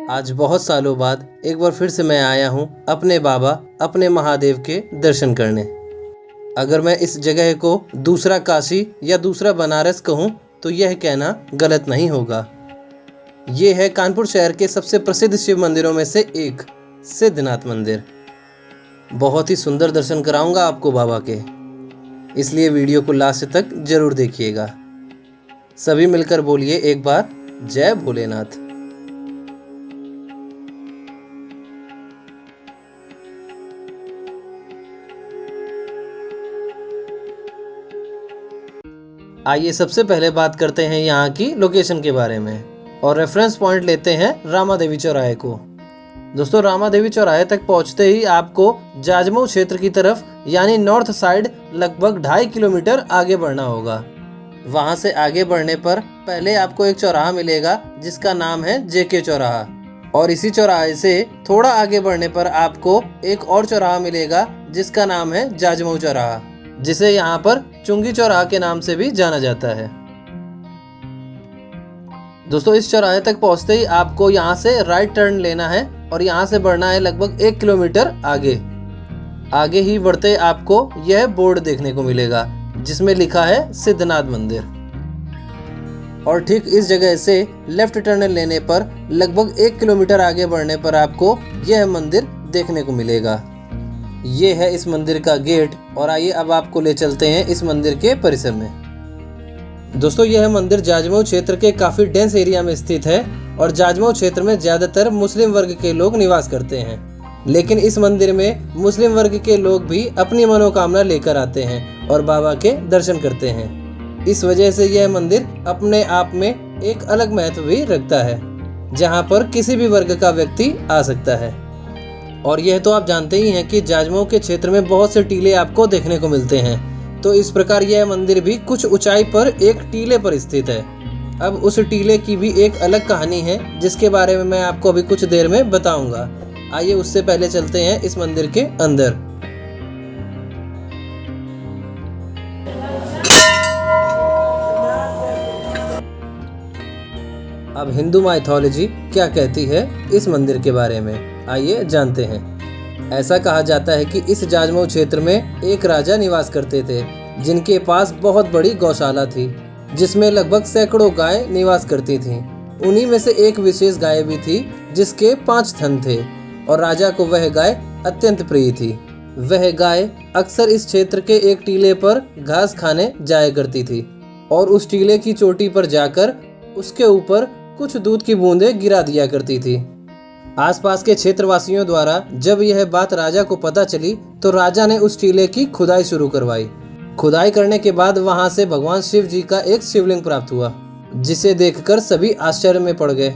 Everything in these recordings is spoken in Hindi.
आज बहुत सालों बाद एक बार फिर से मैं आया हूँ अपने बाबा अपने महादेव के दर्शन करने। अगर मैं इस जगह को दूसरा काशी या दूसरा बनारस कहूँ तो यह कहना गलत नहीं होगा। ये है कानपुर शहर के सबसे प्रसिद्ध शिव मंदिरों में से एक सिद्धनाथ मंदिर। बहुत ही सुंदर दर्शन कराऊंगा आपको बाबा के, इसलिए वीडियो को लास्ट तक जरूर देखिएगा। सभी मिलकर बोलिए एक बार जय भोलेनाथ। आइए सबसे पहले बात करते हैं यहाँ की लोकेशन के बारे में और रेफरेंस पॉइंट लेते हैं रामा देवी चौराहे को। दोस्तों, रामा देवी चौराहे तक पहुँचते ही आपको जाजमऊ क्षेत्र की तरफ यानी नॉर्थ साइड लगभग 2.5 किलोमीटर आगे बढ़ना होगा। वहाँ से आगे बढ़ने पर पहले आपको एक चौराहा मिलेगा जिसका नाम है जेके चौराहा, और इसी चौराहे से थोड़ा आगे बढ़ने पर आपको एक और चौराहा मिलेगा जिसका नाम है जाजमऊ चौराहा, जिसे यहाँ पर चुंगी चौराहा के नाम से भी जाना जाता है। दोस्तों, इस चौराहे तक पहुँचते ही आपको यहाँ से राइट टर्न लेना है और यहाँ से बढ़ना है लगभग 1 किलोमीटर आगे ही बढ़ते आपको यह बोर्ड देखने को मिलेगा जिसमें लिखा है सिद्धनाथ मंदिर, और ठीक इस जगह से लेफ्ट टर्न लेने पर लगभग 1 किलोमीटर आगे बढ़ने पर आपको यह मंदिर देखने को मिलेगा। ये है इस मंदिर का गेट, और आइए अब आपको ले चलते हैं इस मंदिर के परिसर में। दोस्तों, यह मंदिर जाजमऊ क्षेत्र के काफ़ी डेंस एरिया में स्थित है और जाजमऊ क्षेत्र में ज़्यादातर मुस्लिम वर्ग के लोग निवास करते हैं, लेकिन इस मंदिर में मुस्लिम वर्ग के लोग भी अपनी मनोकामना लेकर आते हैं और बाबा के दर्शन करते हैं। इस वजह से यह मंदिर अपने आप में एक अलग महत्व भी रखता है, जहाँ पर किसी भी वर्ग का व्यक्ति आ सकता है। और यह तो आप जानते ही हैं कि जाजमऊ के क्षेत्र में बहुत से टीले आपको देखने को मिलते हैं, तो इस प्रकार यह मंदिर भी कुछ ऊंचाई पर एक टीले पर स्थित है। अब उस टीले की भी एक अलग कहानी है जिसके बारे में मैं आपको अभी कुछ देर में बताऊंगा। आइए उससे पहले चलते हैं इस मंदिर के अंदर। अब हिंदू माइथोलॉजी क्या कहती है इस मंदिर के बारे में, आइए जानते हैं। ऐसा कहा जाता है कि इस जाजमऊ क्षेत्र में एक राजा निवास करते थे जिनके पास बहुत बड़ी गौशाला थी जिसमें लगभग सैकड़ों गाय निवास करती थीं। उन्हीं में से एक विशेष गाय भी थी जिसके 5 थन थे और राजा को वह गाय अत्यंत प्रिय थी। वह गाय अक्सर इस क्षेत्र के एक टीले पर घास खाने जाया करती थी और उस टीले की चोटी पर जाकर उसके ऊपर कुछ दूध की बूंदें गिरा दिया करती थी। आसपास के क्षेत्रवासियों द्वारा जब यह बात राजा को पता चली तो राजा ने उस टीले की खुदाई शुरू करवाई। खुदाई करने के बाद वहां से भगवान शिव जी का एक शिवलिंग प्राप्त हुआ, जिसे देखकर सभी आश्चर्य में पड़ गए।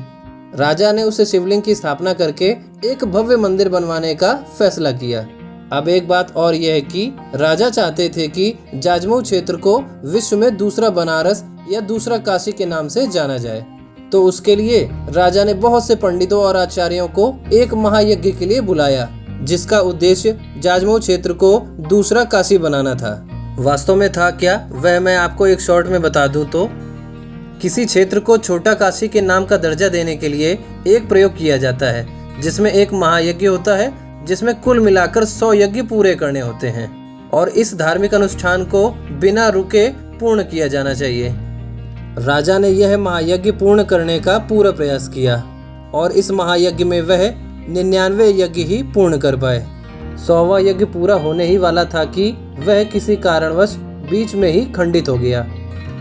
राजा ने उस शिवलिंग की स्थापना करके एक भव्य मंदिर बनवाने का फैसला किया। अब एक बात और यह है कि राजा चाहते थे कि जाजमऊ क्षेत्र को विश्व में दूसरा बनारस या दूसरा काशी के नाम से जाना जाए, तो उसके लिए राजा ने बहुत से पंडितों और आचार्यों को एक महायज्ञ के लिए बुलाया जिसका उद्देश्य जाजमऊ क्षेत्र को दूसरा काशी बनाना था। वास्तव में था क्या, वह मैं आपको एक शॉर्ट में बता दूं तो किसी क्षेत्र को छोटा काशी के नाम का दर्जा देने के लिए एक प्रयोग किया जाता है जिसमें एक महायज्ञ होता है जिसमें कुल मिलाकर 100 यज्ञ पूरे करने होते हैं, और इस धार्मिक अनुष्ठान को बिना रुके पूर्ण किया जाना चाहिए। राजा ने यह महायज्ञ पूर्ण करने का पूरा प्रयास किया और इस महायज्ञ में वह 99 यज्ञ ही पूर्ण कर पाए। 100वां यज्ञ पूरा होने ही वाला था कि वह किसी कारणवश बीच में ही खंडित हो गया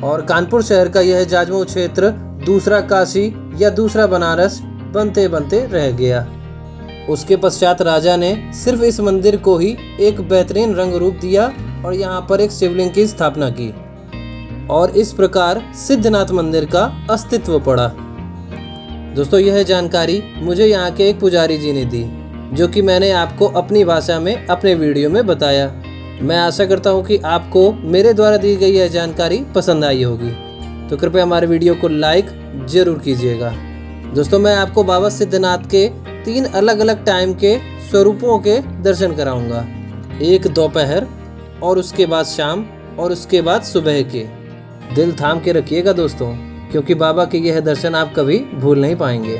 और कानपुर शहर का यह जाजमऊ क्षेत्र दूसरा काशी या दूसरा बनारस बनते बनते रह गया। उसके पश्चात राजा ने सिर्फ इस मंदिर को ही एक बेहतरीन रंग रूप दिया और यहाँ पर एक शिवलिंग की स्थापना की, और इस प्रकार सिद्धनाथ मंदिर का अस्तित्व पड़ा। दोस्तों, यह जानकारी मुझे यहाँ के एक पुजारी जी ने दी, जो कि मैंने आपको अपनी भाषा में अपने वीडियो में बताया। मैं आशा करता हूँ कि आपको मेरे द्वारा दी गई यह जानकारी पसंद आई होगी, तो कृपया हमारे वीडियो को लाइक जरूर कीजिएगा। दोस्तों, मैं आपको बाबा सिद्धनाथ के 3 अलग अलग टाइम के स्वरूपों के दर्शन कराऊंगा। एक दोपहर, और उसके बाद शाम, और उसके बाद सुबह के। दिल थाम के रखिएगा दोस्तों, क्योंकि बाबा के यह दर्शन आप कभी भूल नहीं पाएंगे।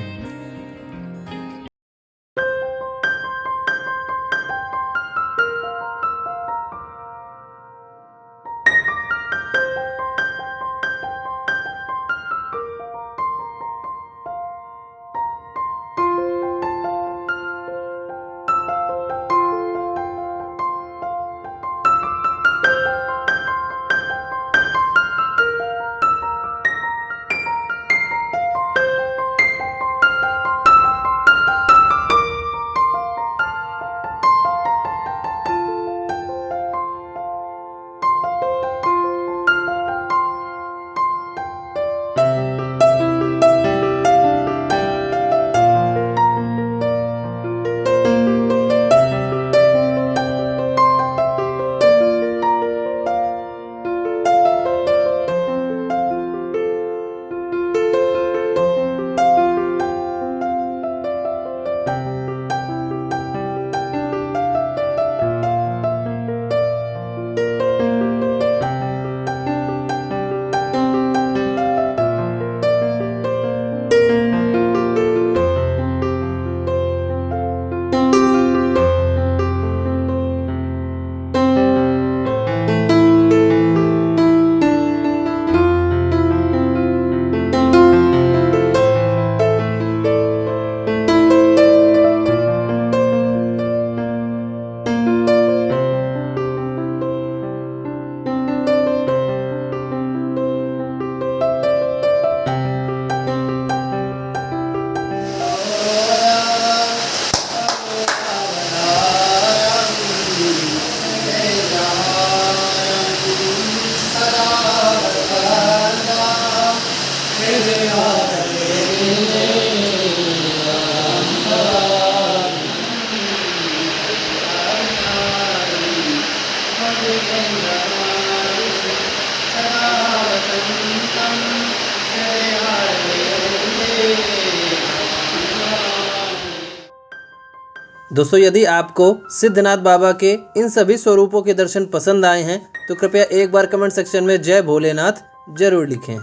दोस्तों, यदि आपको सिद्धनाथ बाबा के इन सभी स्वरूपों के दर्शन पसंद आए हैं तो कृपया एक बार कमेंट सेक्शन में जय भोलेनाथ जरूर लिखें।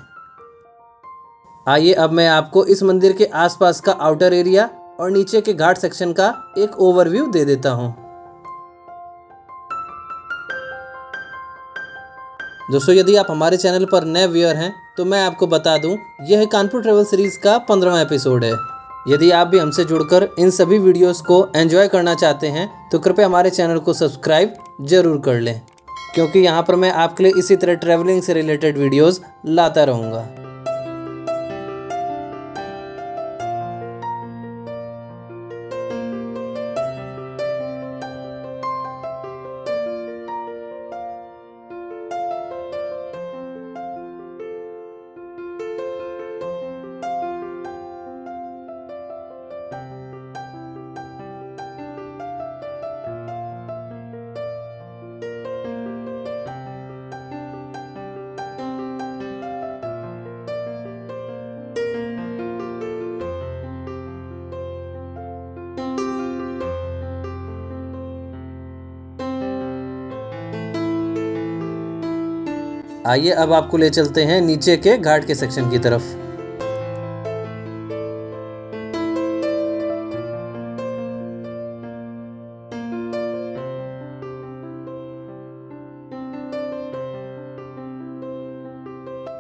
आइए अब मैं आपको इस मंदिर के आसपास का आउटर एरिया और नीचे के घाट सेक्शन का एक ओवरव्यू दे देता हूं। दोस्तों, यदि आप हमारे चैनल पर नए व्यूअर हैं तो मैं आपको बता दूं, यह कानपुर ट्रैवल सीरीज का 15वां एपिसोड है। यदि आप भी हमसे जुड़कर इन सभी वीडियोस को एंजॉय करना चाहते हैं तो कृपया हमारे चैनल को सब्सक्राइब जरूर कर लें, क्योंकि यहाँ पर मैं आपके लिए इसी तरह ट्रैवलिंग से रिलेटेड वीडियोस लाता रहूँगा। आइए अब आपको ले चलते हैं नीचे के घाट के सेक्शन की तरफ।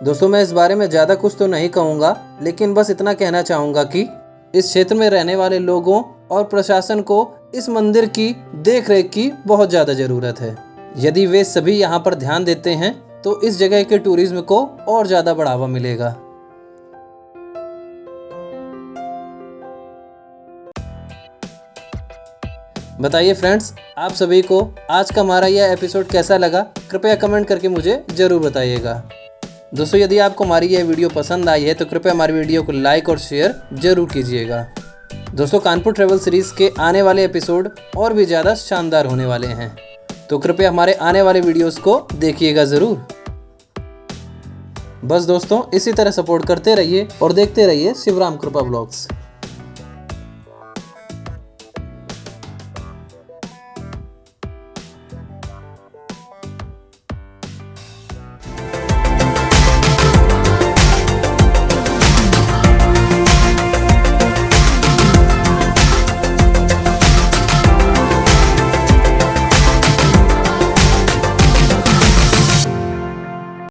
दोस्तों, मैं इस बारे में ज़्यादा कुछ तो नहीं कहूँगा, लेकिन बस इतना कहना चाहूँगा कि इस क्षेत्र में रहने वाले लोगों और प्रशासन को इस मंदिर की देखरेख की बहुत ज़्यादा ज़रूरत है। यदि वे सभी यहाँ पर ध्यान देते हैं तो इस जगह के टूरिज्म को और ज़्यादा बढ़ावा मिलेगा। बताइए फ्रेंड्स, आप सभी को आज का हमारा यह एपिसोड कैसा लगा? कृपया कमेंट करके मुझे ज़रूर बताइएगा। दोस्तों, यदि आपको हमारी यह वीडियो पसंद आई है तो कृपया हमारी वीडियो को लाइक और शेयर जरूर कीजिएगा। दोस्तों, कानपुर ट्रैवल सीरीज़ के आने वाले एपिसोड और भी ज़्यादा शानदार होने वाले हैं, तो कृपया हमारे आने वाले वीडियोस को देखिएगा ज़रूर। बस दोस्तों, इसी तरह सपोर्ट करते रहिए और देखते रहिए शिवराम कृपा व्लॉग्स।